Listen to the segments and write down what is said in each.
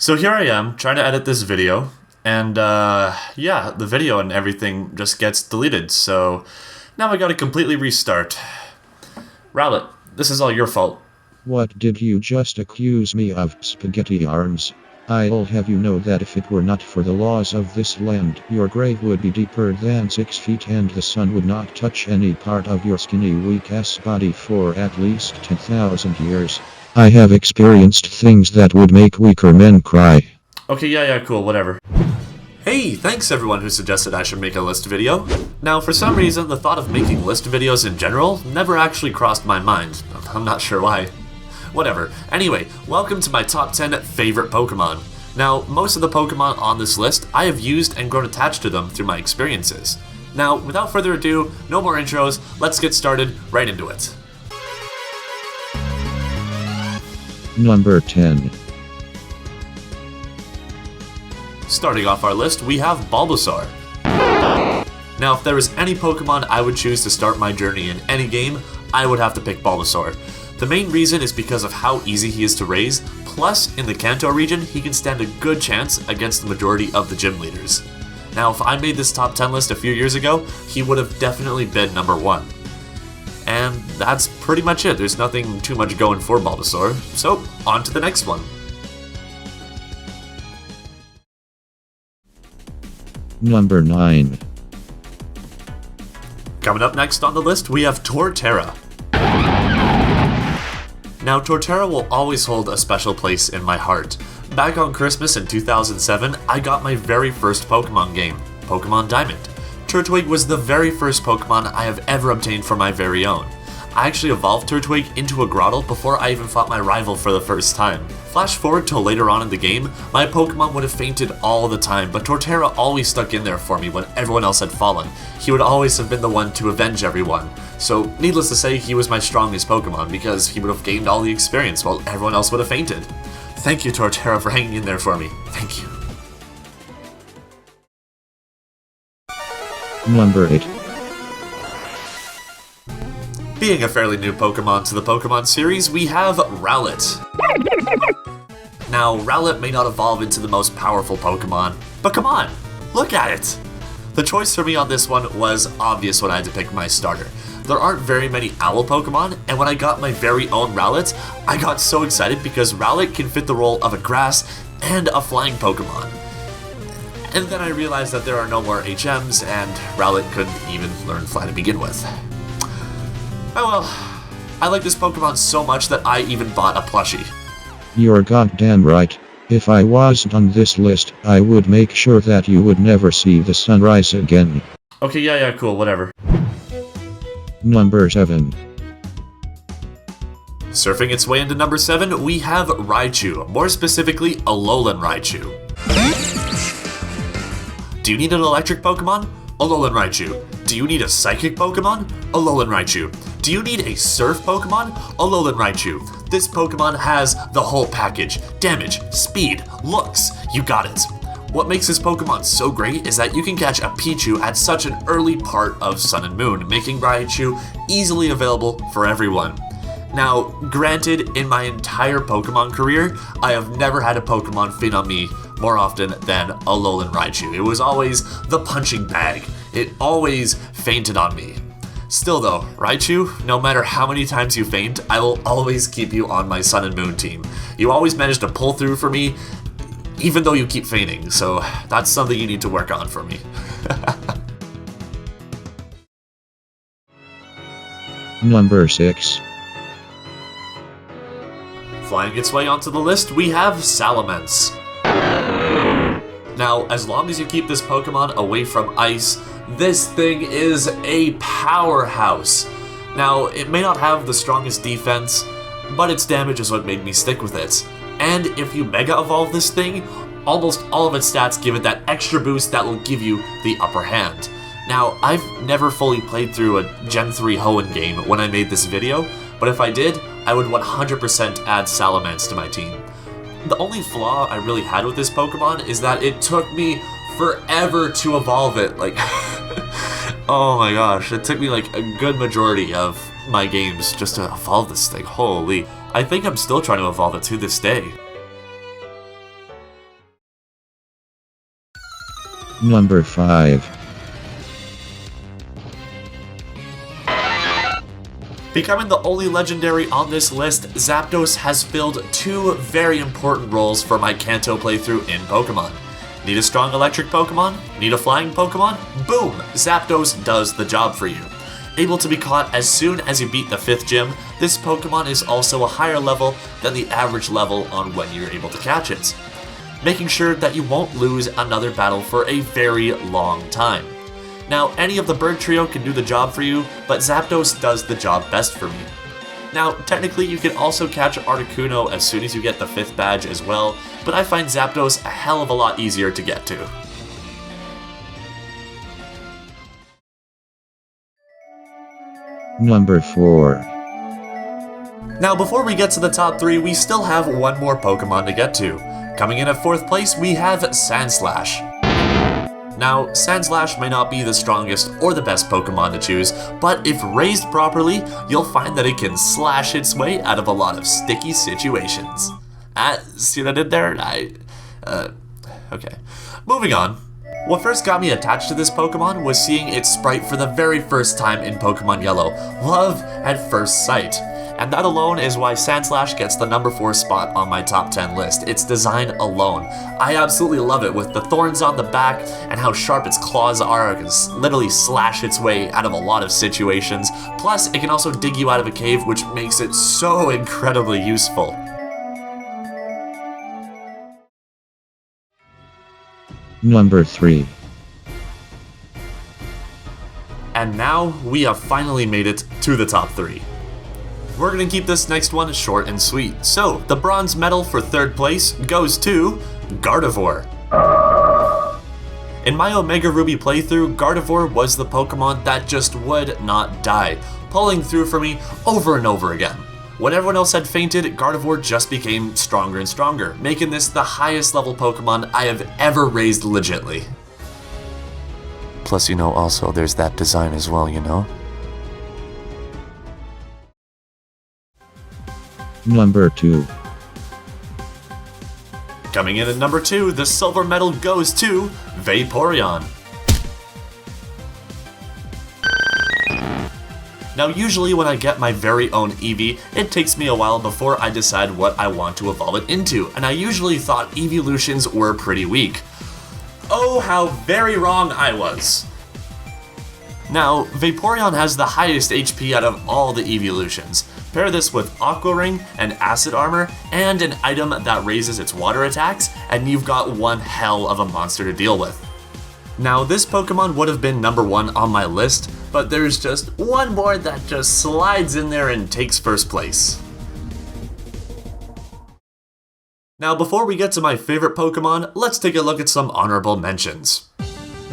So here I am, trying to edit this video, and yeah, the video and everything just gets deleted, so now I gotta completely restart. Rowlet, this is all your fault. What did you just accuse me of, spaghetti arms? I'll have you know that if it were not for the laws of this land, your grave would be deeper than 6 feet and the sun would not touch any part of your skinny weak-ass body for at least 10,000 years. I have experienced things that would make weaker men cry. Okay, yeah, cool, whatever. Hey, thanks everyone who suggested I should make a list video. Now, for some reason, the thought of making list videos in general never actually crossed my mind. I'm not sure why. Whatever. Anyway, welcome to my top 10 favorite Pokemon. Now, most of the Pokemon on this list, I have used and grown attached to them through my experiences. Now, without further ado, no more intros, let's get started right into it. Number 10. Starting off our list, we have Bulbasaur. Now, if there was any Pokemon I would choose to start my journey in any game, I would have to pick Bulbasaur. The main reason is because of how easy he is to raise, plus in the Kanto region, he can stand a good chance against the majority of the gym leaders. Now, if I made this top 10 list a few years ago, he would have definitely been number 1. And that's pretty much it. There's nothing too much going for Bulbasaur, so on to the next one. Number 9. Coming up next on the list, we have Torterra. Now, Torterra will always hold a special place in my heart. Back on Christmas in 2007, I got my very first Pokemon game, Pokemon Diamond. Turtwig was the very first Pokemon I have ever obtained for my very own. I actually evolved Turtwig into a Grottle before I even fought my rival for the first time. Flash forward till later on in the game, my Pokemon would have fainted all the time, but Torterra always stuck in there for me when everyone else had fallen. He would always have been the one to avenge everyone. So, needless to say, he was my strongest Pokemon because he would have gained all the experience while everyone else would have fainted. Thank you, Torterra, for hanging in there for me. Thank you. Number 8. Being a fairly new Pokemon to the Pokemon series, we have Rowlet. Now, Rowlet may not evolve into the most powerful Pokemon, but come on, look at it! The choice for me on this one was obvious when I had to pick my starter. There aren't very many owl Pokemon, and when I got my very own Rowlet, I got so excited because Rowlet can fit the role of a grass and a flying Pokemon. And then I realized that there are no more HMs, and Rowlet couldn't even learn fly to begin with. Oh well, I like this Pokemon so much that I even bought a plushie. You're goddamn right. If I wasn't on this list, I would make sure that you would never see the sunrise again. Okay, yeah, cool, whatever. Number 7. Surfing its way into number 7, we have Raichu, more specifically, Alolan Raichu. Do you need an electric Pokemon? Alolan Raichu. Do you need a psychic Pokemon? Alolan Raichu. Do you need a surf Pokemon? Alolan Raichu. This Pokemon has the whole package. Damage, speed, looks, you got it. What makes this Pokemon so great is that you can catch a Pichu at such an early part of Sun and Moon, making Raichu easily available for everyone. Now, granted, in my entire Pokemon career, I have never had a Pokemon faint on me more often than Alolan Raichu. It was always the punching bag. It always fainted on me. Still though, Raichu, no matter how many times you faint, I will always keep you on my Sun and Moon team. You always manage to pull through for me, even though you keep fainting, so that's something you need to work on for me. Number 6. Flying its way onto the list, we have Salamence. Now, as long as you keep this Pokemon away from ice, this thing is a powerhouse. Now, it may not have the strongest defense, but its damage is what made me stick with it. And if you Mega Evolve this thing, almost all of its stats give it that extra boost that will give you the upper hand. Now, I've never fully played through a Gen 3 Hoenn game when I made this video, but if I did, I would 100% add Salamence to my team. The only flaw I really had with this Pokemon is that it took me forever to evolve it. Like, oh my gosh, it took me like a good majority of my games just to evolve this thing. Holy. I think I'm still trying to evolve it to this day. Number 5. Becoming the only legendary on this list, Zapdos has filled two very important roles for my Kanto playthrough in Pokemon. Need a strong electric Pokemon? Need a flying Pokemon? Boom! Zapdos does the job for you. Able to be caught as soon as you beat the 5th gym, this Pokemon is also a higher level than the average level on when you're able to catch it, making sure that you won't lose another battle for a very long time. Now, any of the bird trio can do the job for you, but Zapdos does the job best for me. Now, technically you can also catch Articuno as soon as you get the 5th badge as well, but I find Zapdos a hell of a lot easier to get to. Number 4. Now, before we get to the top 3, we still have one more Pokemon to get to. Coming in at 4th place, we have Sandslash. Now, Sandslash may not be the strongest or the best Pokemon to choose, but if raised properly, you'll find that it can slash its way out of a lot of sticky situations. See what I did there? Okay. Moving on. What first got me attached to this Pokemon was seeing its sprite for the very first time in Pokemon Yellow, love at first sight. And that alone is why Sandslash gets the number 4 spot on my top 10 list. Its design alone. I absolutely love it with the thorns on the back and how sharp its claws are. It can literally slash its way out of a lot of situations. Plus, it can also dig you out of a cave, which makes it so incredibly useful. Number 3. And now, we have finally made it to the top 3. We're gonna keep this next one short and sweet. So, the bronze medal for 3rd place goes to Gardevoir. In my Omega Ruby playthrough, Gardevoir was the Pokemon that just would not die, pulling through for me over and over again. When everyone else had fainted, Gardevoir just became stronger and stronger, making this the highest level Pokemon I have ever raised legitly. Plus, also there's that design as well, Number 2. Coming in at number 2, the silver medal goes to Vaporeon. Now, usually when I get my very own Eevee, it takes me a while before I decide what I want to evolve it into, and I usually thought evolutions were pretty weak. Oh, how very wrong I was! Now, Vaporeon has the highest HP out of all the evolutions. Pair this with Aqua Ring and Acid Armor, and an item that raises its water attacks, and you've got one hell of a monster to deal with. Now, this Pokemon would have been number 1 on my list, but there's just one more that just slides in there and takes 1st place. Now, before we get to my favorite Pokemon, let's take a look at some honorable mentions.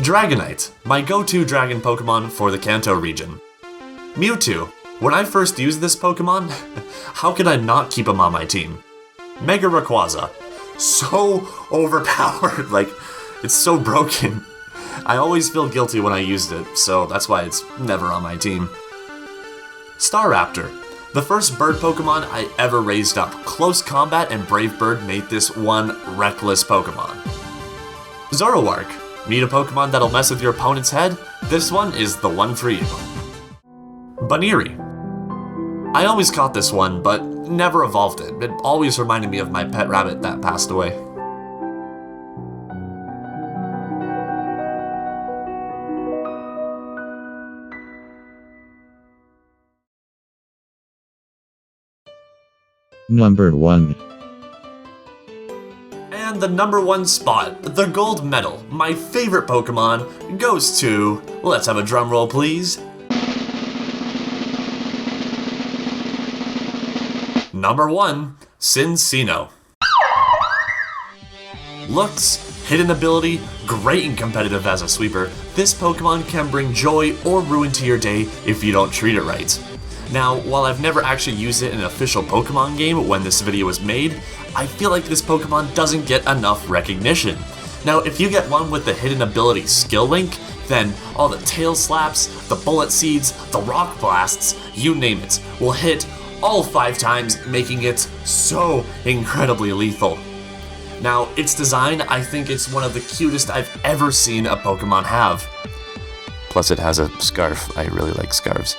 Dragonite, my go-to dragon Pokemon for the Kanto region. Mewtwo, when I first used this Pokemon, how could I not keep him on my team? Mega Rayquaza, so overpowered, it's so broken. I always feel guilty when I used it, so that's why it's never on my team. Staraptor, the first bird Pokemon I ever raised up. Close Combat and Brave Bird made this one reckless Pokemon. Zoroark, need a Pokemon that'll mess with your opponent's head? This one is the one for you. Buneary, I always caught this one, but never evolved it. It always reminded me of my pet rabbit that passed away. Number 1. And the number 1 spot, the gold medal, my favorite Pokemon, goes to, let's have a drum roll please. Number 1, Cinccino. Looks, hidden ability, great and competitive as a sweeper, this Pokemon can bring joy or ruin to your day if you don't treat it right. Now, while I've never actually used it in an official Pokemon game when this video was made, I feel like this Pokemon doesn't get enough recognition. Now, if you get one with the hidden ability Skill Link, then all the tail slaps, the bullet seeds, the rock blasts, you name it, will hit all 5 times, making it so incredibly lethal. Now, its design, I think it's one of the cutest I've ever seen a Pokemon have. Plus it has a scarf. I really like scarves.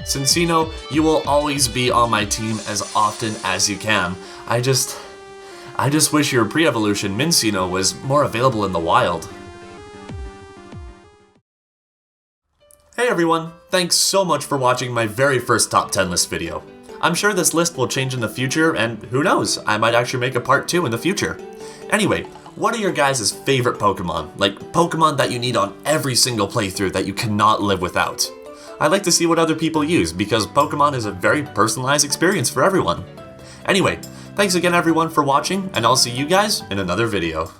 Cinccino, you will always be on my team as often as you can. I just wish your pre-evolution Minccino was more available in the wild. Hey everyone, thanks so much for watching my very first top 10 list video. I'm sure this list will change in the future, and who knows, I might actually make a part 2 in the future. Anyway, what are your guys' favorite Pokemon? Like, Pokemon that you need on every single playthrough that you cannot live without? I'd like to see what other people use, because Pokemon is a very personalized experience for everyone. Anyway, thanks again everyone for watching, and I'll see you guys in another video.